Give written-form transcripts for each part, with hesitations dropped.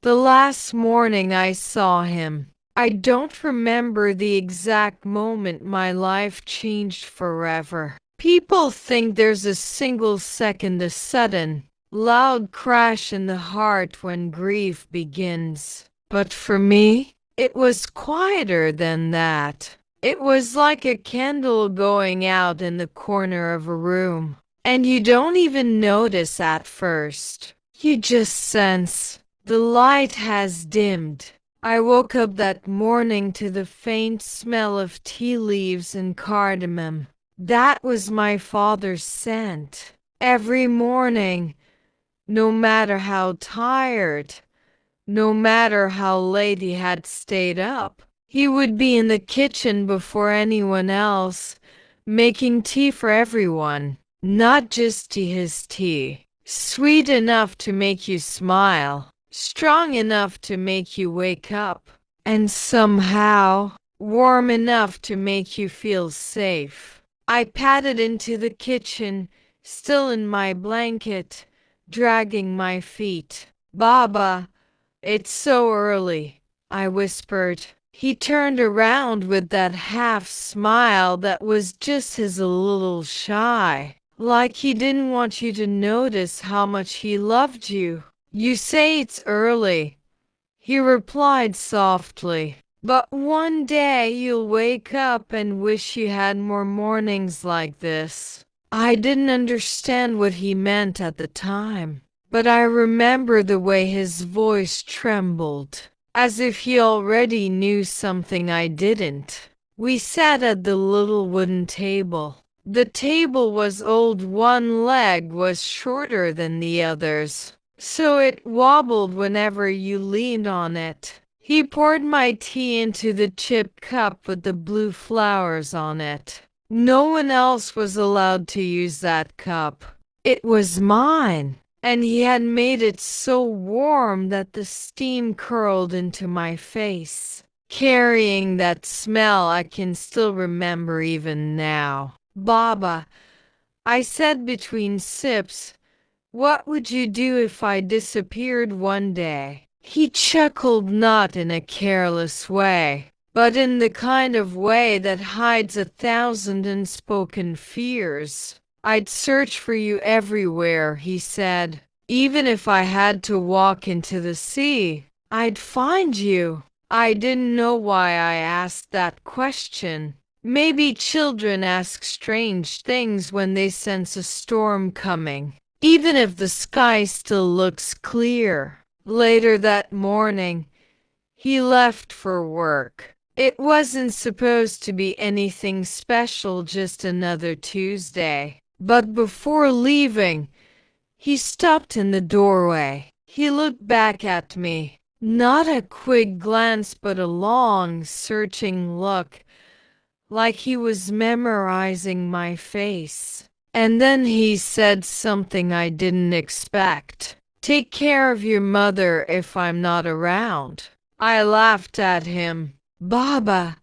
The last morning I saw him. I don't remember the exact moment my life changed forever. People think there's a single second, a sudden, loud crash in the heart when grief begins. But for me, it was quieter than that. It was like a candle going out in the corner of a room, and you don't even notice at first. You just sense the light has dimmed. I woke up that morning to the faint smell of tea leaves and cardamom. That was my father's scent. Every morning, no matter how tired, no matter how late he had stayed up, he would be in the kitchen before anyone else, making tea for everyone. Not just tea, his tea. Sweet enough to make you smile, strong enough to make you wake up, and somehow warm enough to make you feel safe. I padded into the kitchen, still in my blanket, dragging my feet. "Baba, it's so early," I whispered. He turned around with that half smile that was just a little shy, like he didn't want you to notice how much he loved you. "You say it's early," he replied softly, "but one day you'll wake up and wish you had more mornings like this." I didn't understand what he meant at the time, but I remember the way his voice trembled, as if he already knew something I didn't. We sat at the little wooden table. The table was old, one leg was shorter than the others, so it wobbled whenever you leaned on it. He poured my tea into the chipped cup with the blue flowers on it. No one else was allowed to use that cup. It was mine, and he had made it so warm that the steam curled into my face, carrying that smell I can still remember even now. "Baba," I said between sips, "what would you do if I disappeared one day?" He chuckled, not in a careless way, but in the kind of way that hides 1,000 unspoken fears. "I'd search for you everywhere," he said. "Even if I had to walk into the sea, I'd find you." I didn't know why I asked that question. Maybe children ask strange things when they sense a storm coming, even if the sky still looks clear. Later that morning, he left for work. It wasn't supposed to be anything special, just another Tuesday. But before leaving, he stopped in the doorway. He looked back at me. Not a quick glance, but a long, searching look, like he was memorizing my face. And then he said something I didn't expect. "Take care of your mother if I'm not around." I laughed at him. "Baba,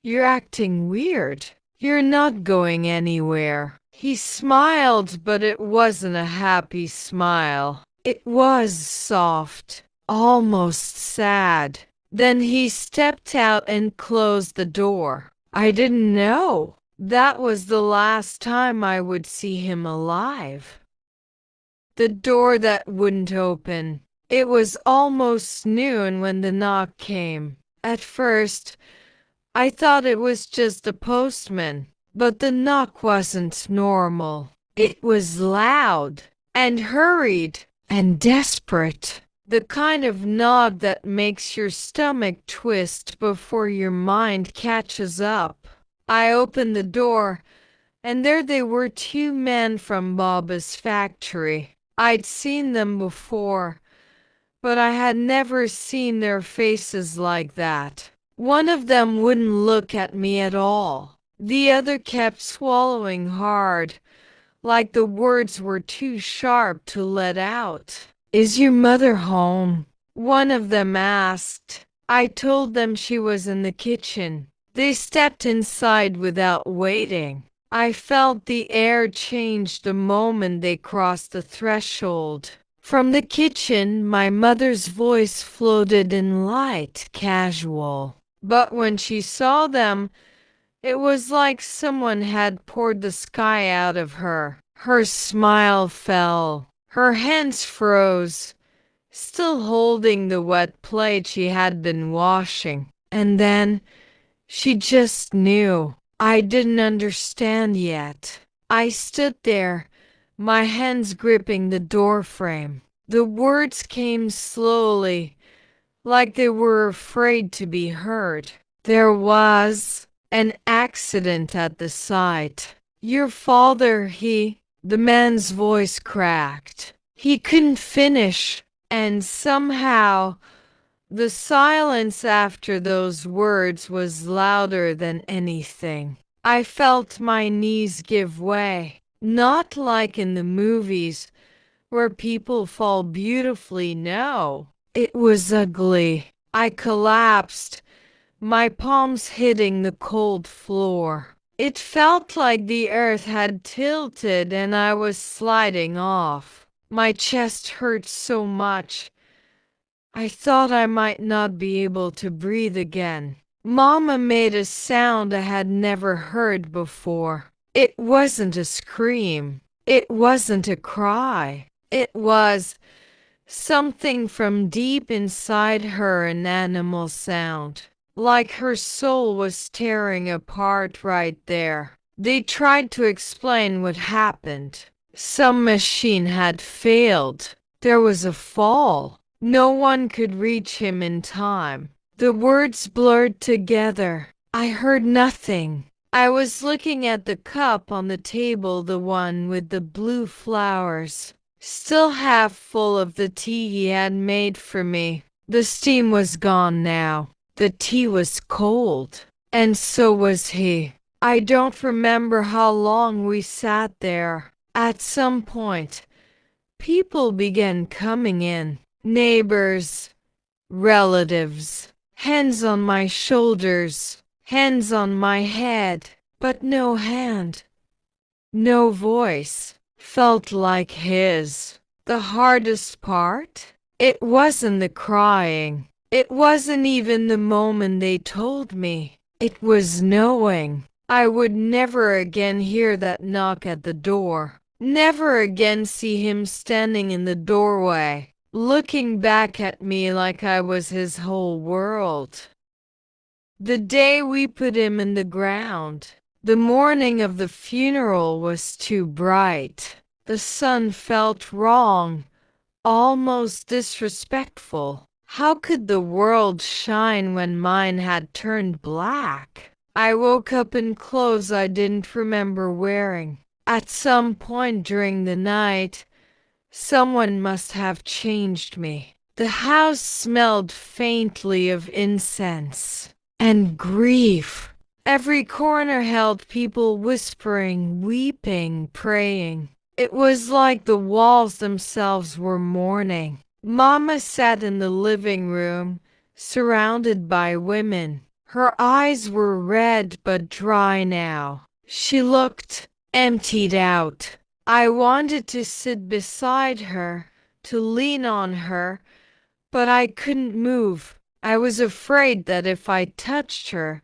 you're acting weird. You're not going anywhere." He smiled, but it wasn't a happy smile. It was soft, almost sad. Then he stepped out and closed the door. I didn't know that was the last time I would see him alive. The door that wouldn't open. It was almost noon when the knock came. At first, I thought it was just a postman, but the knock wasn't normal. It was loud and hurried and desperate. The kind of knock that makes your stomach twist before your mind catches up. I opened the door, and there they were, two men from Baba's factory. I'd seen them before, but I had never seen their faces like that. One of them wouldn't look at me at all. The other kept swallowing hard, like the words were too sharp to let out. "Is your mother home?" one of them asked. I told them she was in the kitchen. They stepped inside without waiting. I felt the air change the moment they crossed the threshold. From the kitchen, my mother's voice floated in light, casual. But when she saw them, it was like someone had poured the sky out of her. Her smile fell. Her hands froze, still holding the wet plate she had been washing. And then she just knew. I didn't understand yet. I stood there, my hands gripping the doorframe. The words came slowly, like they were afraid to be heard. There was an accident at the site. Your father, the man's voice cracked. He couldn't finish, and somehow the silence after those words was louder than anything. I felt my knees give way, not like in the movies where people fall beautifully, no. It was ugly. I collapsed, my palms hitting the cold floor. It felt like the earth had tilted and I was sliding off. My chest hurt so much, I thought I might not be able to breathe again. Mama made a sound I had never heard before. It wasn't a scream. It wasn't a cry. It was something from deep inside her, an animal sound. Like her soul was tearing apart right there. They tried to explain what happened. Some machine had failed. There was a fall. No one could reach him in time. The words blurred together. I heard nothing. I was looking at the cup on the table, the one with the blue flowers, still half full of the tea he had made for me. The steam was gone now. The tea was cold, and so was he. I don't remember how long we sat there. At some point, people began coming in. Neighbors, relatives, hands on my shoulders, hands on my head, but no hand, no voice felt like his. The hardest part? It wasn't the crying. It wasn't even the moment they told me. It was knowing I would never again hear that knock at the door. Never again see him standing in the doorway, looking back at me like I was his whole world. The day we put him in the ground, the morning of the funeral was too bright. The sun felt wrong, almost disrespectful. How could the world shine when mine had turned black? I woke up in clothes I didn't remember wearing. At some point during the night, someone must have changed me. The house smelled faintly of incense and grief. Every corner held people whispering, weeping, praying. It was like the walls themselves were mourning. Mama sat in the living room, surrounded by women. Her eyes were red but dry now. She looked emptied out. I wanted to sit beside her, to lean on her, but I couldn't move. I was afraid that if I touched her,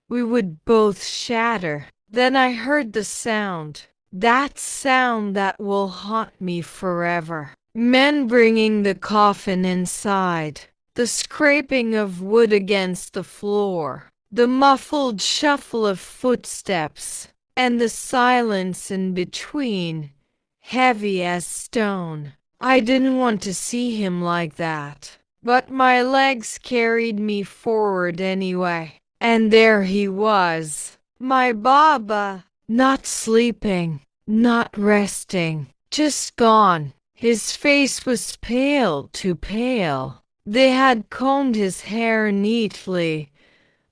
we would both shatter. Then I heard the sound, that sound that will haunt me forever. Men bringing the coffin inside, the scraping of wood against the floor, the muffled shuffle of footsteps, and the silence in between, heavy as stone. I didn't want to see him like that, but my legs carried me forward anyway. And there he was, my Baba, not sleeping, not resting, just gone. His face was pale, too pale. They had combed his hair neatly,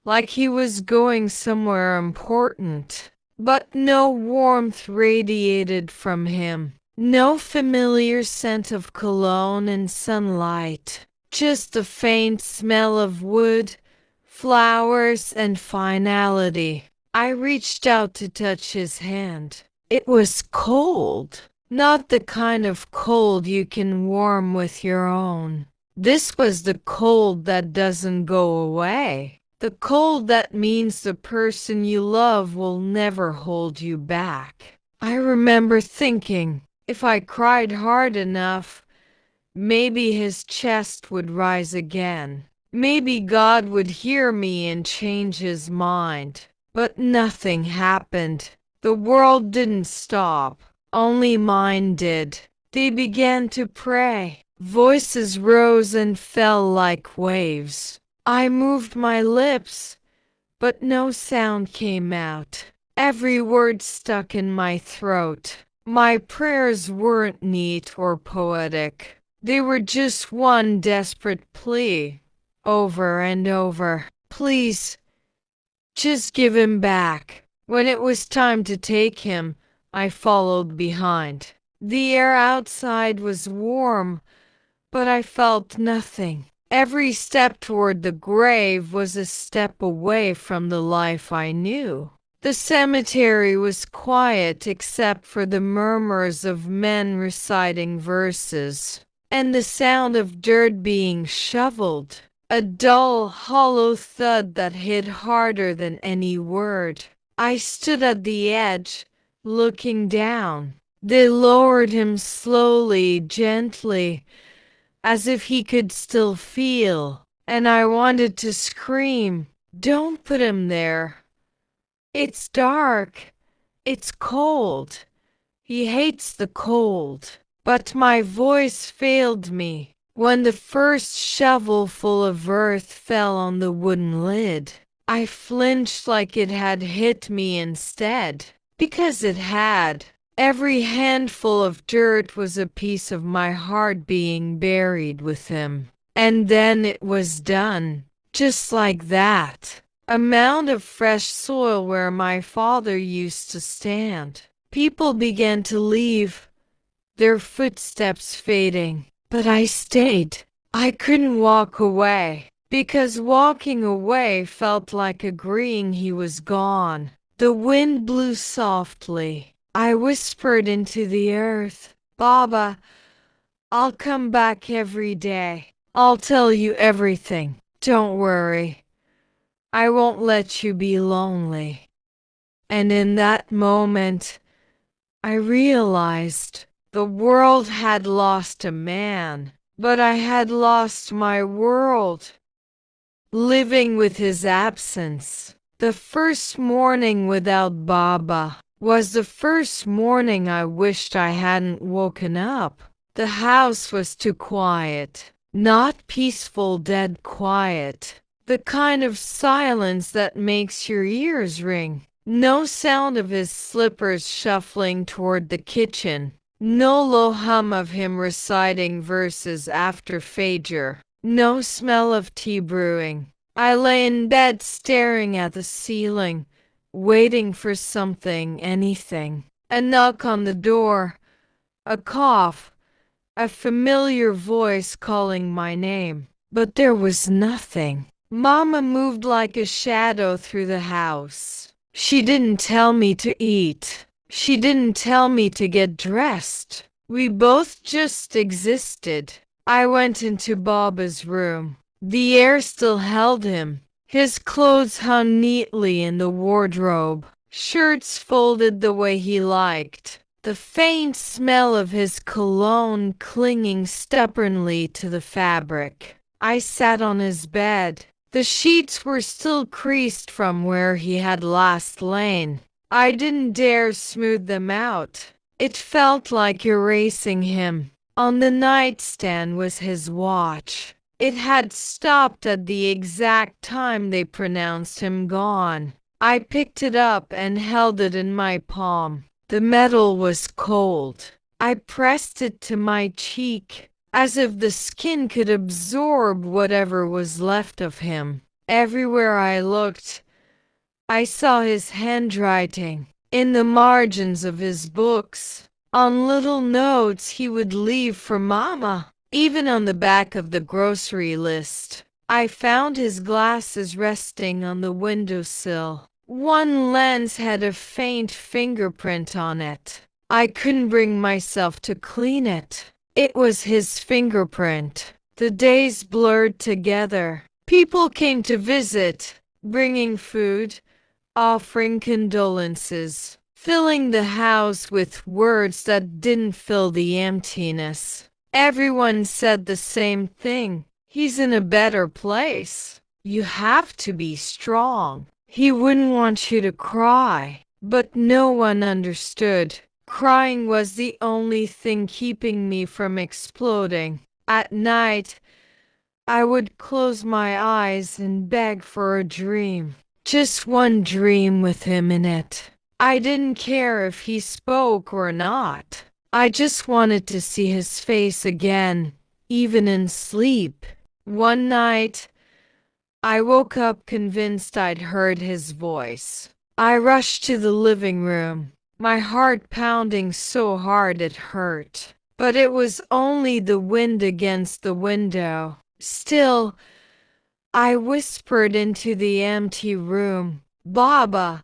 like he was going somewhere important. But no warmth radiated from him. No familiar scent of cologne and sunlight. Just a faint smell of wood, flowers, and finality. I reached out to touch his hand. It was cold. Not the kind of cold you can warm with your own. This was the cold that doesn't go away. The cold that means the person you love will never hold you back. I remember thinking, if I cried hard enough, maybe his chest would rise again. Maybe God would hear me and change his mind. But nothing happened. The world didn't stop. Only mine did. They began to pray. Voices rose and fell like waves. I moved my lips, but no sound came out. Every word stuck in my throat. My prayers weren't neat or poetic. They were just one desperate plea, over and over. Please, just give him back. When it was time to take him, I followed behind. The air outside was warm, but I felt nothing. Every step toward the grave was a step away from the life I knew. The cemetery was quiet except for the murmurs of men reciting verses, and the sound of dirt being shoveled. A dull, hollow thud that hit harder than any word. I stood at the edge, looking down. They lowered him slowly, gently, as if he could still feel, and I wanted to scream, "Don't put him there. It's dark. It's cold. He hates the cold." But my voice failed me when the first shovelful of earth fell on the wooden lid. I flinched like it had hit me instead, because it had. Every handful of dirt was a piece of my heart being buried with him. And then it was done, just like that. A mound of fresh soil where my father used to stand. People began to leave, their footsteps fading. But I stayed. I couldn't walk away, because walking away felt like agreeing he was gone. The wind blew softly. I whispered into the earth, "Baba, I'll come back every day. I'll tell you everything. Don't worry. I won't let you be lonely." And in that moment, I realized the world had lost a man, but I had lost my world, living with his absence. The first morning without Baba was the first morning I wished I hadn't woken up. The house was too quiet, not peaceful, dead quiet, the kind of silence that makes your ears ring. No sound of his slippers shuffling toward the kitchen, no low hum of him reciting verses after Fajr, no smell of tea brewing. I lay in bed staring at the ceiling, waiting for something, anything. A knock on the door, a cough, a familiar voice calling my name. But there was nothing. Mama moved like a shadow through the house. She didn't tell me to eat. She didn't tell me to get dressed. We both just existed. I went into Baba's room. The air still held him. His clothes hung neatly in the wardrobe, shirts folded the way he liked, the faint smell of his cologne clinging stubbornly to the fabric. I sat on his bed. The sheets were still creased from where he had last lain. I didn't dare smooth them out. It felt like erasing him. On the nightstand was his watch. It had stopped at the exact time they pronounced him gone. I picked it up and held it in my palm. The metal was cold. I pressed it to my cheek, as if the skin could absorb whatever was left of him. Everywhere I looked, I saw his handwriting, in the margins of his books, on little notes he would leave for Mama. Even on the back of the grocery list, I found his glasses resting on the windowsill. One lens had a faint fingerprint on it. I couldn't bring myself to clean it. It was his fingerprint. The days blurred together. People came to visit, bringing food, offering condolences, filling the house with words that didn't fill the emptiness. Everyone said the same thing. He's in a better place. You have to be strong. He wouldn't want you to cry. But no one understood. Crying was the only thing keeping me from exploding. At night, I would close my eyes and beg for a dream. Just one dream with him in it. I didn't care if he spoke or not. I just wanted to see his face again, even in sleep. One night, I woke up convinced I'd heard his voice. I rushed to the living room, my heart pounding so hard it hurt. But it was only the wind against the window. Still, I whispered into the empty room, "Baba,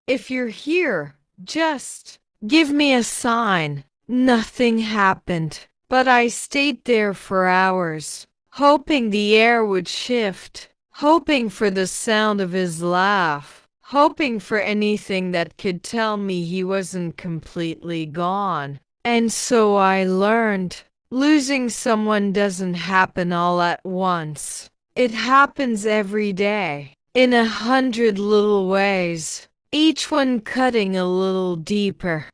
if you're here, just give me a sign." Nothing happened, but I stayed there for hours, hoping the air would shift, hoping for the sound of his laugh, hoping for anything that could tell me he wasn't completely gone. And so I learned, losing someone doesn't happen all at once. It happens every day, in 100 little ways, each one cutting a little deeper.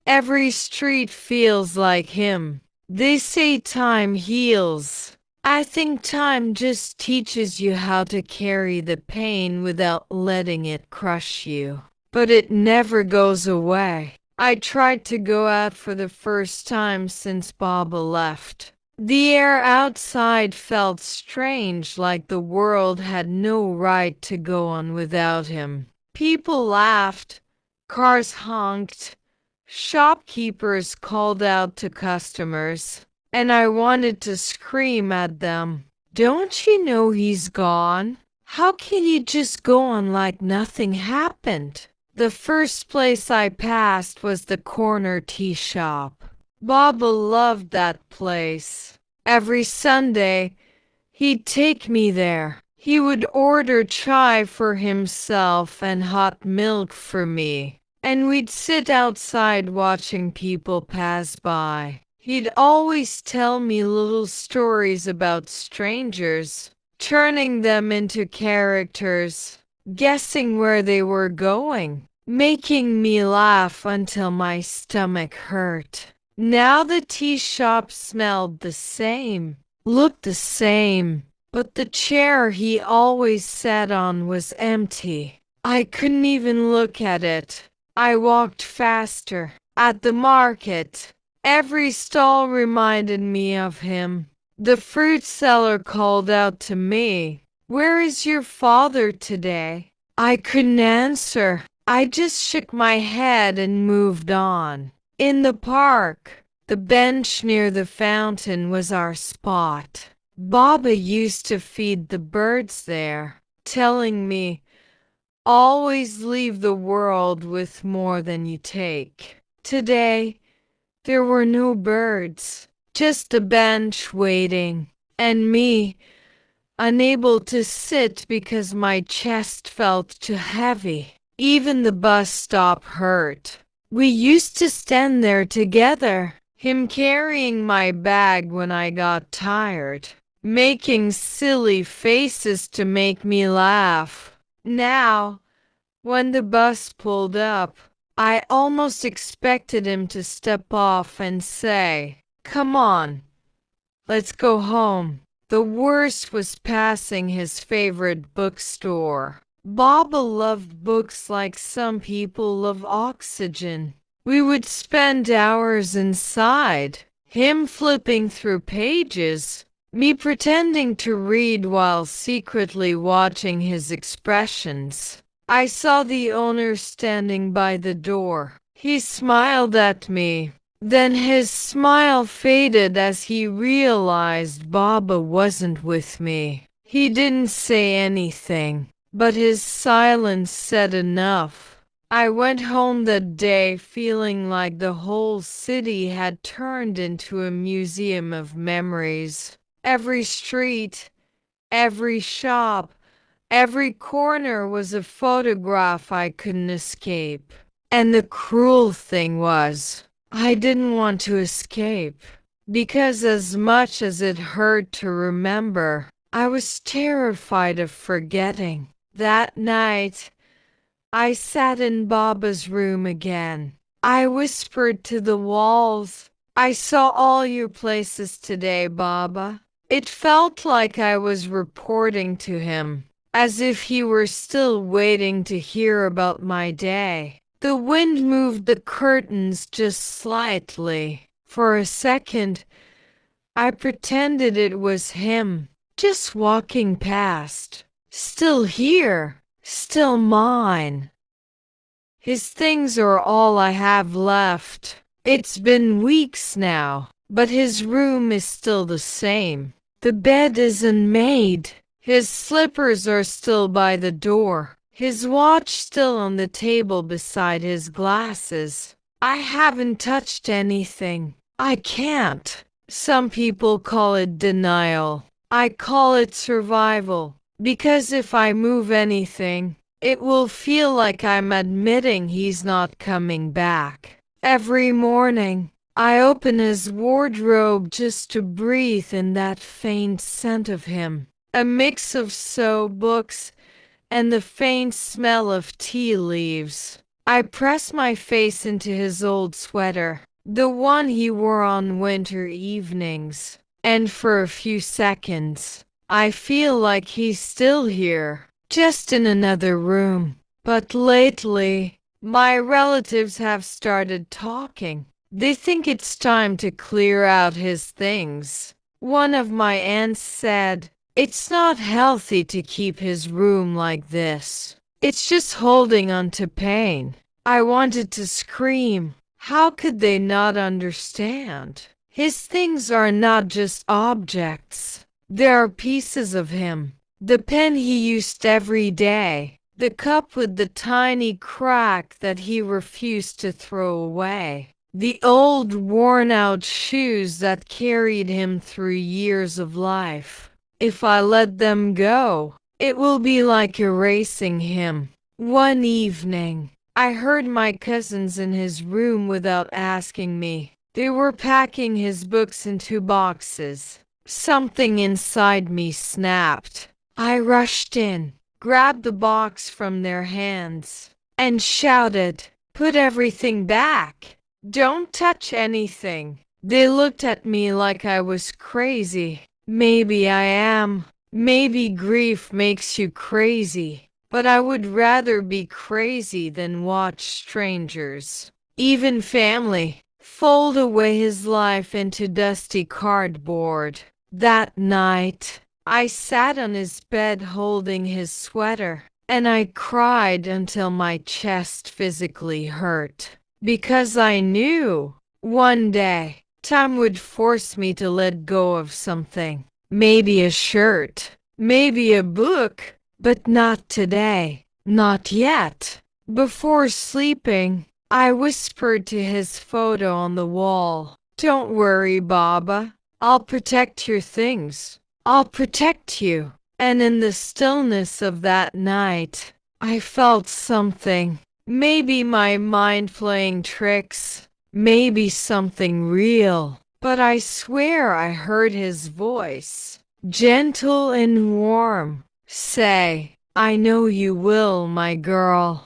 Every street feels like him. They say time heals. I think time just teaches you how to carry the pain without letting it crush you. But it never goes away. I tried to go out for the first time since Baba left. The air outside felt strange, like the world had no right to go on without him. People laughed, cars honked, shopkeepers called out to customers, and I wanted to scream at them. Don't you know he's gone? How can you just go on like nothing happened? The first place I passed was the corner tea shop. Baba loved that place. Every Sunday, he'd take me there. He would order chai for himself and hot milk for me, and we'd sit outside watching people pass by. He'd always tell me little stories about strangers, turning them into characters, guessing where they were going, making me laugh until my stomach hurt. Now the tea shop smelled the same, looked the same, but the chair he always sat on was empty. I couldn't even look at it. I walked faster. At the market, every stall reminded me of him. The fruit seller called out to me, "Where is your father today?" I couldn't answer. I just shook my head and moved on. In the park, the bench near the fountain was our spot. Baba used to feed the birds there, telling me, "Always leave the world with more than you take." Today, there were no birds, just a bench waiting, and me, unable to sit because my chest felt too heavy. Even the bus stop hurt. We used to stand there together, him carrying my bag when I got tired, making silly faces to make me laugh. Now, when the bus pulled up, I almost expected him to step off and say, "Come on, let's go home." The worst was passing his favorite bookstore. Baba loved books like some people love oxygen. We would spend hours inside, him flipping through pages, me pretending to read while secretly watching his expressions. I saw the owner standing by the door. He smiled at me. Then his smile faded as he realized Baba wasn't with me. He didn't say anything, but his silence said enough. I went home that day feeling like the whole city had turned into a museum of memories. Every street, every shop, every corner was a photograph I couldn't escape. And the cruel thing was, I didn't want to escape. Because as much as it hurt to remember, I was terrified of forgetting. That night, I sat in Baba's room again. I whispered to the walls, I saw all your places today, Baba. It felt like I was reporting to him, as if he were still waiting to hear about my day. The wind moved the curtains just slightly. For a second, I pretended it was him, just walking past. Still here, still mine. His things are all I have left. It's been weeks now, but his room is still the same. The bed isn't made. His slippers are still by the door. His watch still on the table beside his glasses. I haven't touched anything. I can't. Some people call it denial. I call it survival. Because if I move anything, it will feel like I'm admitting he's not coming back. Every morning, I open his wardrobe just to breathe in that faint scent of him. A mix of soap books and the faint smell of tea leaves. I press my face into his old sweater, the one he wore on winter evenings, and for a few seconds, I feel like he's still here, just in another room. But lately, my relatives have started talking. They think it's time to clear out his things. One of my aunts said, it's not healthy to keep his room like this. It's just holding on to pain. I wanted to scream. How could they not understand? His things are not just objects. They are pieces of him. The pen he used every day. The cup with the tiny crack that he refused to throw away. The old worn-out shoes that carried him through years of life. If I let them go, it will be like erasing him. One evening, I heard my cousins in his room without asking me. They were packing his books into boxes. Something inside me snapped. I rushed in, grabbed the box from their hands, and shouted, "Put everything back! Don't touch anything!" They looked at me like I was crazy. Maybe I am. Maybe grief makes you crazy. But I would rather be crazy than watch strangers, even family, fold away his life into dusty cardboard. That night, I sat on his bed holding his sweater, and I cried until my chest physically hurt. Because I knew one day, time would force me to let go of something. Maybe a shirt, maybe a book, but not today. Not yet. Before sleeping, I whispered to his photo on the wall, "Don't worry, Baba. I'll protect your things. I'll protect you." And in the stillness of that night, I felt something. Maybe my mind playing tricks. Maybe something real. But I swear I heard his voice, gentle and warm, say, "I know you will, my girl."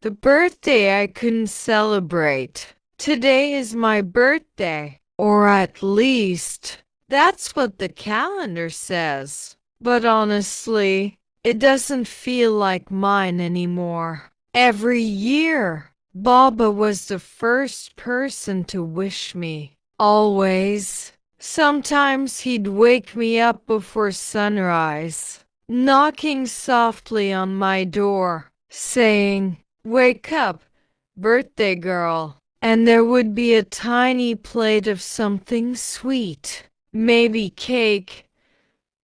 The birthday I couldn't celebrate. Today is my birthday, or at least, that's what the calendar says. But honestly, it doesn't feel like mine anymore. Every year, Baba was the first person to wish me. Always. Sometimes he'd wake me up before sunrise, knocking softly on my door, saying, "Wake up, birthday girl." And there would be a tiny plate of something sweet, maybe cake,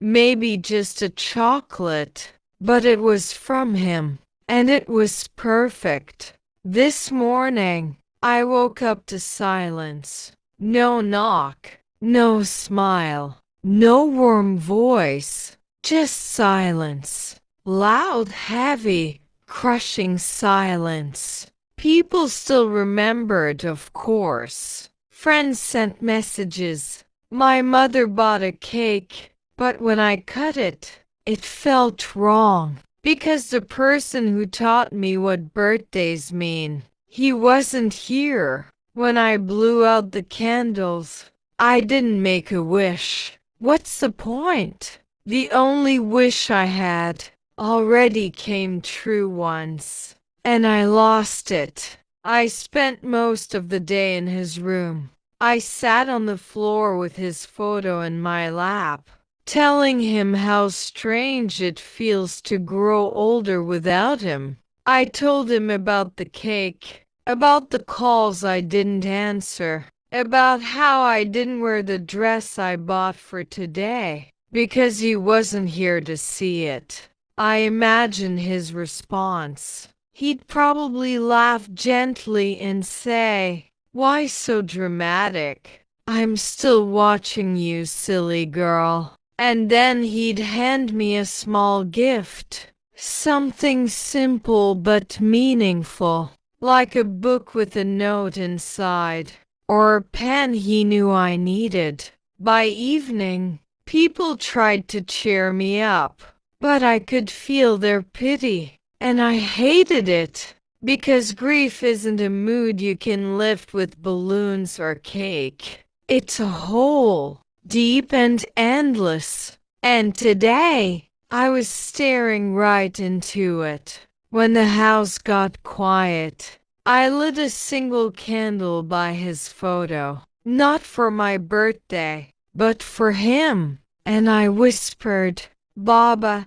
maybe just a chocolate, but it was from him. and it was perfect. This morning, I woke up to silence. No knock, no smile, no warm voice, just silence. Loud, heavy, crushing silence. People still remembered, of course. Friends sent messages. My mother bought a cake, but when I cut it, it felt wrong. Because the person who taught me what birthdays mean, he wasn't here. When I blew out the candles, I didn't make a wish. What's the point? The only wish I had already came true once, and I lost it. I spent most of the day in his room. I sat on the floor with his photo in my lap, telling him how strange it feels to grow older without him. I told him about the cake, about the calls I didn't answer, about how I didn't wear the dress I bought for today, because he wasn't here to see it. I imagine his response. He'd probably laugh gently and say, "Why so dramatic? I'm still watching you, silly girl." And then he'd hand me a small gift, something simple but meaningful, like a book with a note inside, or a pen he knew I needed. By evening, people tried to cheer me up, but I could feel their pity, and I hated it, because grief isn't a mood you can lift with balloons or cake. It's a hole, deep and endless. And today, I was staring right into it. When the house got quiet, I lit a single candle by his photo, not for my birthday, but for him. And I whispered, "Baba,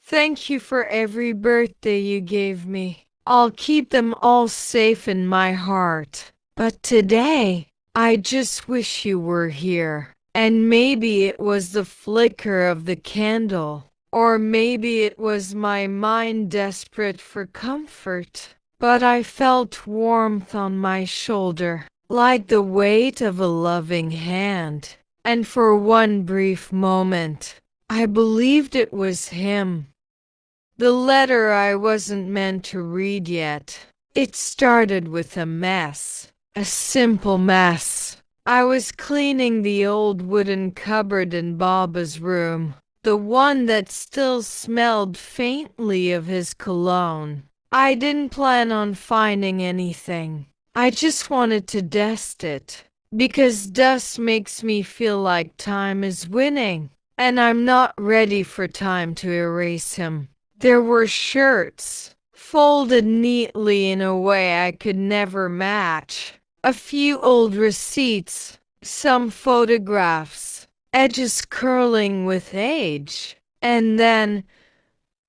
thank you for every birthday you gave me. I'll keep them all safe in my heart. But today, I just wish you were here." And maybe it was the flicker of the candle, or maybe it was my mind desperate for comfort. But I felt warmth on my shoulder, like the weight of a loving hand. And for one brief moment, I believed it was him. The letter I wasn't meant to read yet. It started with a mess, a simple mess. I was cleaning the old wooden cupboard in Baba's room, the one that still smelled faintly of his cologne. I didn't plan on finding anything. I just wanted to dust it, because dust makes me feel like time is winning, and I'm not ready for time to erase him. There were shirts, folded neatly in a way I could never match. A few old receipts, some photographs, edges curling with age, and then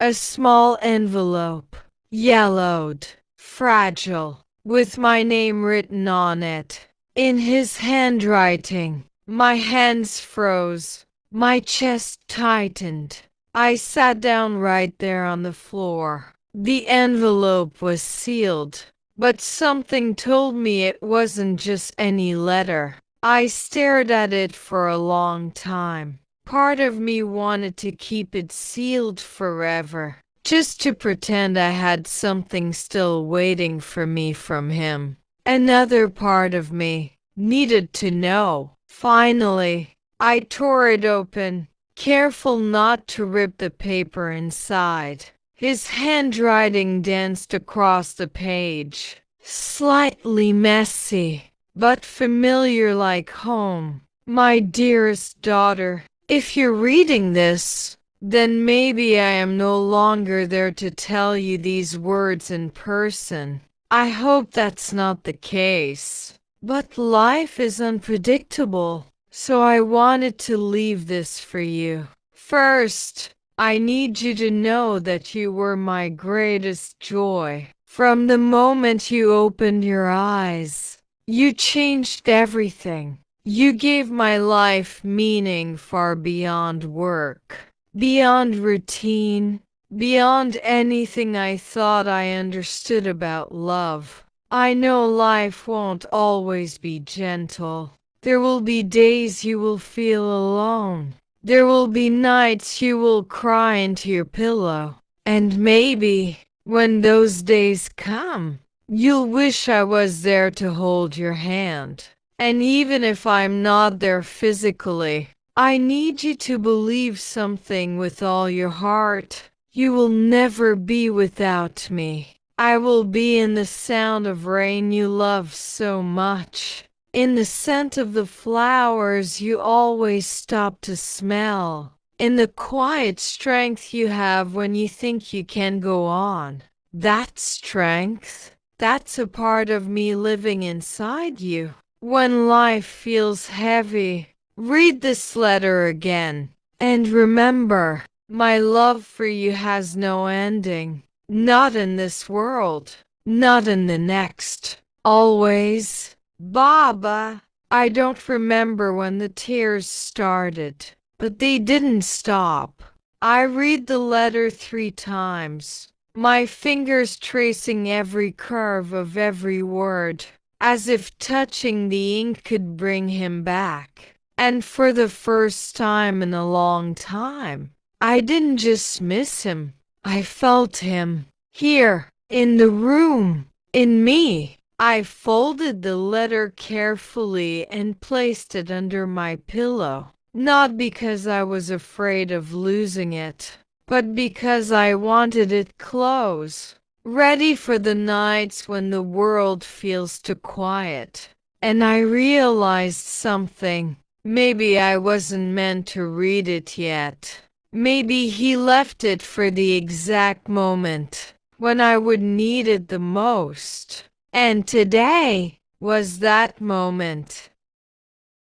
a small envelope, yellowed, fragile, with my name written on it, in his handwriting. My hands froze, my chest tightened. I sat down right there on the floor. The envelope was sealed, but something told me it wasn't just any letter. I stared at it for a long time. Part of me wanted to keep it sealed forever, just to pretend I had something still waiting for me from him. Another part of me needed to know. Finally, I tore it open, careful not to rip the paper inside. His handwriting danced across the page, slightly messy, but familiar like home. "My dearest daughter, if you're reading this, then maybe I am no longer there to tell you these words in person. I hope that's not the case. But life is unpredictable, so I wanted to leave this for you. First, I need you to know that you were my greatest joy. From the moment you opened your eyes, you changed everything. You gave my life meaning far beyond work, beyond routine, beyond anything I thought I understood about love. I know life won't always be gentle. There will be days you will feel alone. There will be nights you will cry into your pillow. And maybe, when those days come, you'll wish I was there to hold your hand. And even if I'm not there physically, I need you to believe something with all your heart. You will never be without me. I will be in the sound of rain you love so much, in the scent of the flowers you always stop to smell, in the quiet strength you have when you think you can go on. That strength, that's a part of me living inside you. When life feels heavy, read this letter again. And remember, my love for you has no ending. Not in this world, not in the next. Always. Baba. I don't remember when the tears started, but they didn't stop. I read the letter 3 times, my fingers tracing every curve of every word, as if touching the ink could bring him back. And for the first time in a long time, I didn't just miss him. I felt him. Here, in the room, in me. I folded the letter carefully and placed it under my pillow. Not because I was afraid of losing it, but because I wanted it close, ready for the nights when the world feels too quiet. And I realized something. Maybe I wasn't meant to read it yet. Maybe he left it for the exact moment when I would need it the most. And today was that moment.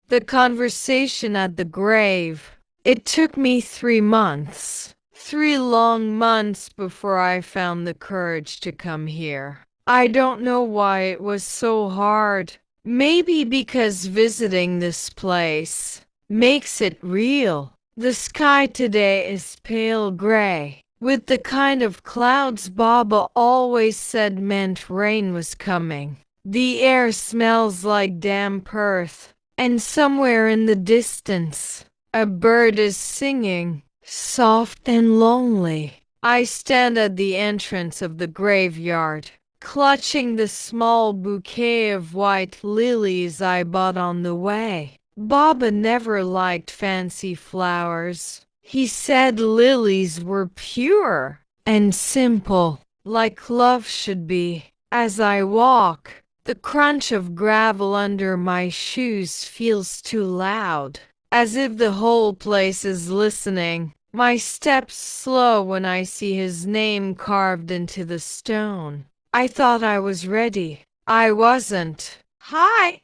The conversation at the grave. It took me 3 months. 3 long months before I found the courage to come here. I don't know why it was so hard. Maybe because visiting this place makes it real. The sky today is pale gray, with the kind of clouds Baba always said meant rain was coming. The air smells like damp earth, and somewhere in the distance, a bird is singing, soft and lonely. I stand at the entrance of the graveyard, clutching the small bouquet of white lilies I bought on the way. Baba never liked fancy flowers. He said lilies were pure and simple, like love should be. As I walk, the crunch of gravel under my shoes feels too loud, as if the whole place is listening. My steps slow when I see his name carved into the stone. I thought I was ready. I wasn't. Hi,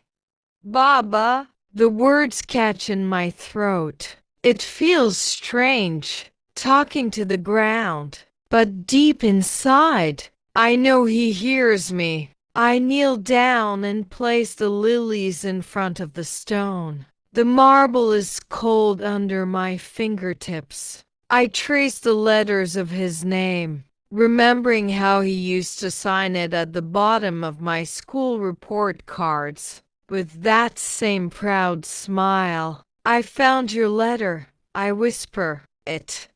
Baba. The words catch in my throat. It feels strange, talking to the ground. But deep inside, I know he hears me. I kneel down and place the lilies in front of the stone. The marble is cold under my fingertips. I trace the letters of his name, remembering how he used to sign it at the bottom of my school report cards. With that same proud smile. I found your letter, I whisper. It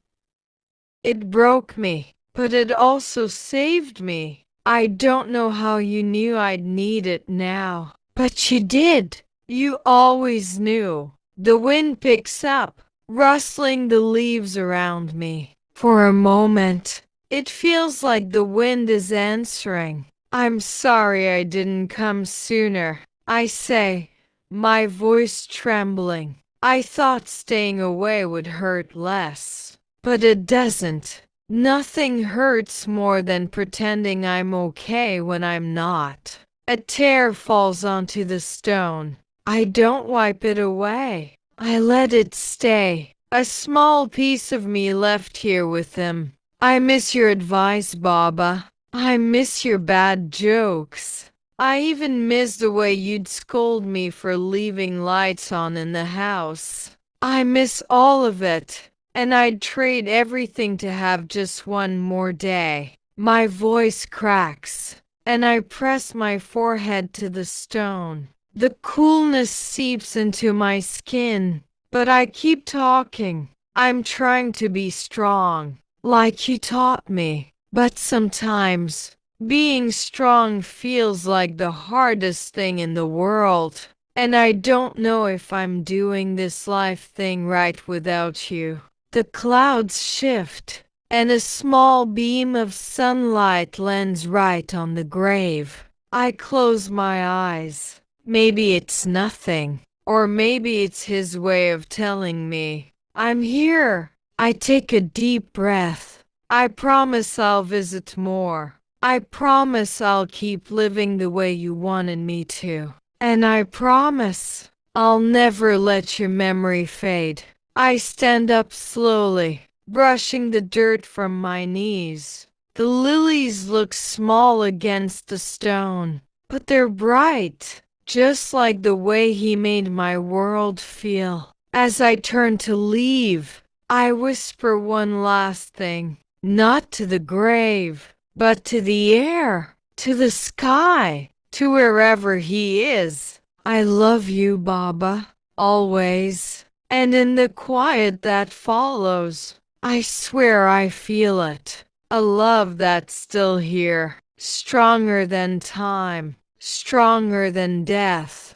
broke me, but it also saved me. I don't know how you knew I'd need it now, but you did. You always knew. The wind picks up, rustling the leaves around me. For a moment, it feels like the wind is answering. I'm sorry I didn't come sooner, I say, my voice trembling. I thought staying away would hurt less, but it doesn't. Nothing hurts more than pretending I'm okay when I'm not. A tear falls onto the stone. I don't wipe it away. I let it stay. A small piece of me left here with him. I miss your advice, Baba. I miss your bad jokes. I even miss the way you'd scold me for leaving lights on in the house. I miss all of it. and I'd trade everything to have just one more day. My voice cracks, and I press my forehead to the stone. The coolness seeps into my skin, but I keep talking. I'm trying to be strong, like you taught me. But sometimes, being strong feels like the hardest thing in the world. And I don't know if I'm doing this life thing right without you. The clouds shift, and a small beam of sunlight lands right on the grave. I close my eyes. Maybe it's nothing, or maybe it's his way of telling me, I'm here. I take a deep breath. I promise I'll visit more. I promise I'll keep living the way you wanted me to. And I promise I'll never let your memory fade. I stand up slowly, brushing the dirt from my knees. The lilies look small against the stone, but they're bright, just like the way he made my world feel. As I turn to leave, I whisper one last thing, not to the grave, but to the air, to the sky, to wherever he is. I love you, Baba, always. And in the quiet that follows, I swear I feel it. A love that's still here, stronger than time, stronger than death.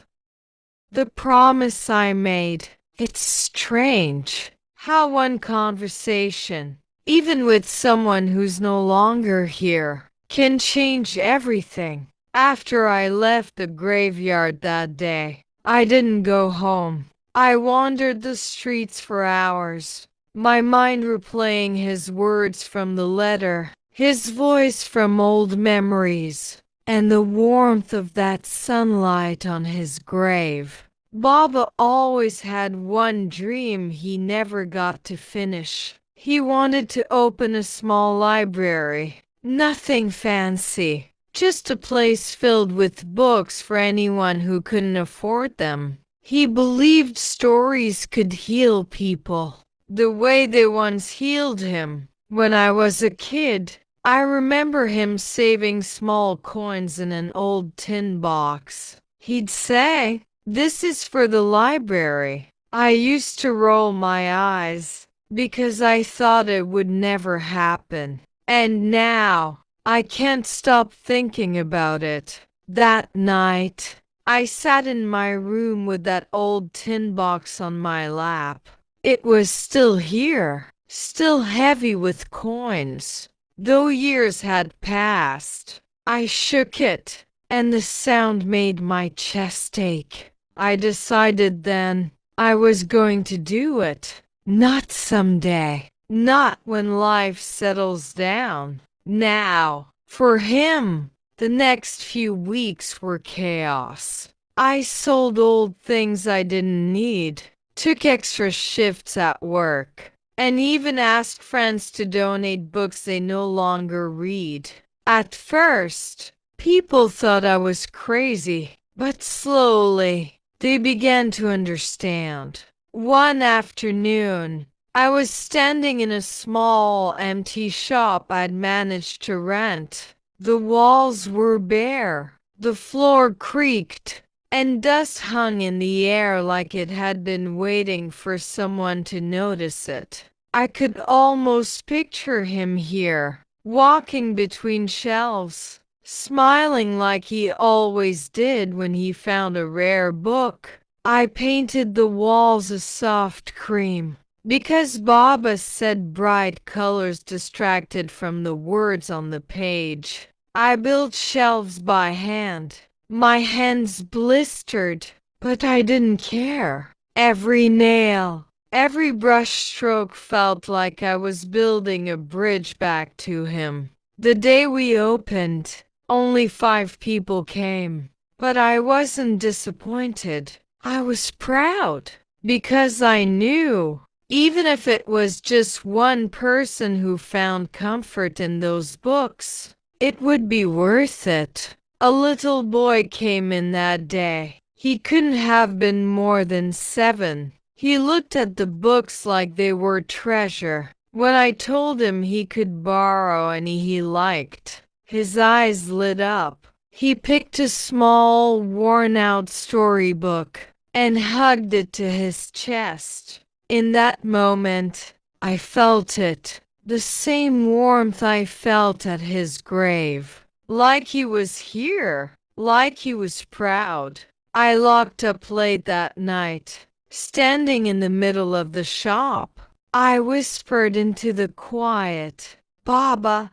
The promise I made, it's strange how one conversation, even with someone who's no longer here, can change everything. After I left the graveyard that day, I didn't go home. I wandered the streets for hours, my mind replaying his words from the letter, his voice from old memories, and the warmth of that sunlight on his grave. Baba always had one dream he never got to finish. He wanted to open a small library. Nothing fancy, just a place filled with books for anyone who couldn't afford them. He believed stories could heal people, the way they once healed him. When I was a kid, I remember him saving small coins in an old tin box. He'd say, "This is for the library." I used to roll my eyes because I thought it would never happen. And now, I can't stop thinking about it. That night, I sat in my room with that old tin box on my lap. It was still here, still heavy with coins. Though years had passed, I shook it, and the sound made my chest ache. I decided then I was going to do it. Not someday, not when life settles down. Now, for him, the next few weeks were chaos. I sold old things I didn't need, took extra shifts at work, and even asked friends to donate books they no longer read. At first, people thought I was crazy, but slowly, they began to understand. One afternoon, I was standing in a small, empty shop I'd managed to rent. The walls were bare, the floor creaked, and dust hung in the air like it had been waiting for someone to notice it. I could almost picture him here, walking between shelves, smiling like he always did when he found a rare book. I painted the walls a soft cream, because Baba said bright colors distracted from the words on the page. I built shelves by hand. My hands blistered, but I didn't care. Every nail, every brush stroke felt like I was building a bridge back to him. The day we opened, only 5 people came, but I wasn't disappointed. I was proud, because I knew, even if it was just one person who found comfort in those books, it would be worth it. A little boy came in that day. He couldn't have been more than 7. He looked at the books like they were treasure. When I told him he could borrow any he liked, his eyes lit up. He picked a small, worn-out storybook and hugged it to his chest. In that moment, I felt it, the same warmth I felt at his grave. Like he was here, like he was proud. I locked up late that night, standing in the middle of the shop. I whispered into the quiet, "Baba,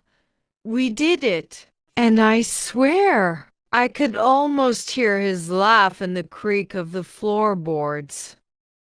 we did it." And I swear, I could almost hear his laugh and the creak of the floorboards.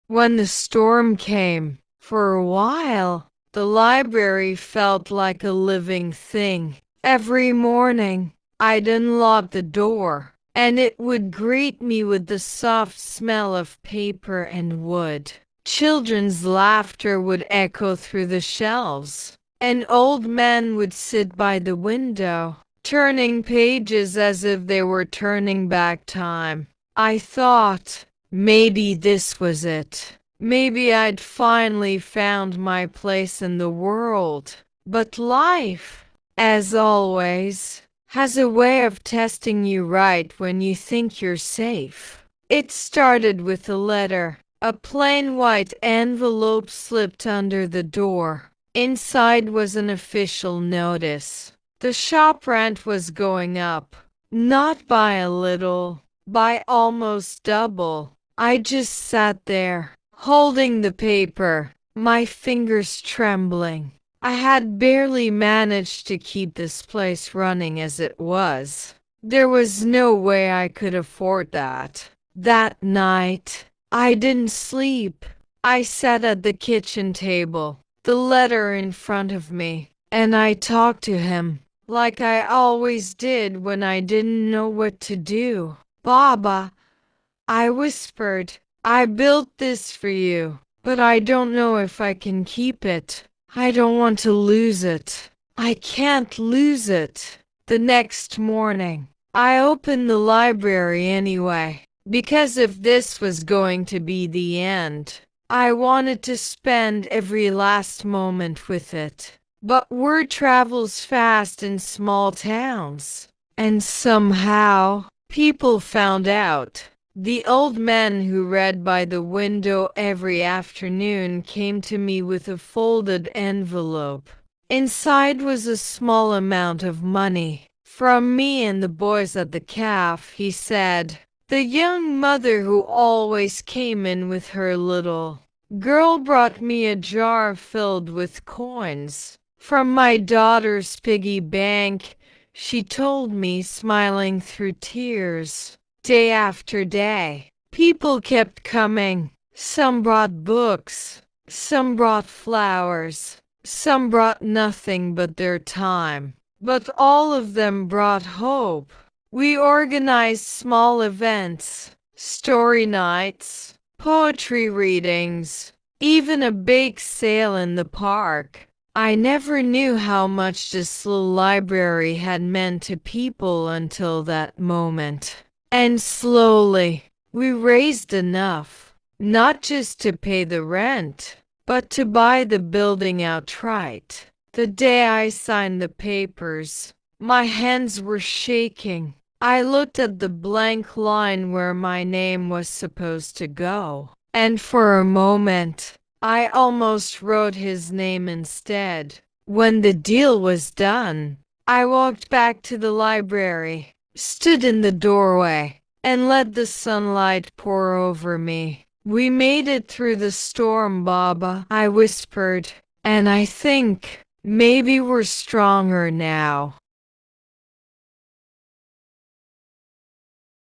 When the storm came, for a while, the library felt like a living thing. Every morning, I'd unlock the door, and it would greet me with the soft smell of paper and wood. Children's laughter would echo through the shelves. An old man would sit by the window, turning pages as if they were turning back time. I thought, maybe this was it. Maybe I'd finally found my place in the world. But life, as always, has a way of testing you right when you think you're safe. It started with a letter. A plain white envelope slipped under the door. Inside was an official notice. The shop rent was going up. Not by a little, by almost double. I just sat there, holding the paper, my fingers trembling. I had barely managed to keep this place running as it was. There was no way I could afford that. That night, I didn't sleep. I sat at the kitchen table, the letter in front of me, and I talked to him, like I always did when I didn't know what to do. "Baba," I whispered, "I built this for you, but I don't know if I can keep it. I don't want to lose it. I can't lose it." The next morning, I opened the library anyway, because if this was going to be the end, I wanted to spend every last moment with it. But word travels fast in small towns, and somehow, people found out. The old man who read by the window every afternoon came to me with a folded envelope. Inside was a small amount of money. "From me and the boys at the cafe," he said. "The young mother who always came in with her little girl brought me a jar filled with coins. From my daughter's piggy bank," she told me, smiling through tears. Day after day, people kept coming. Some brought books, some brought flowers, some brought nothing but their time. But all of them brought hope. We organized small events, story nights, poetry readings, even a bake sale in the park. I never knew how much this little library had meant to people until that moment. And slowly, we raised enough, not just to pay the rent, but to buy the building outright. The day I signed the papers, my hands were shaking. I looked at the blank line where my name was supposed to go, and for a moment, I almost wrote his name instead. When the deal was done, I walked back to the library, stood in the doorway, and let the sunlight pour over me. "We made it through the storm, Baba," I whispered, "and I think maybe we're stronger now."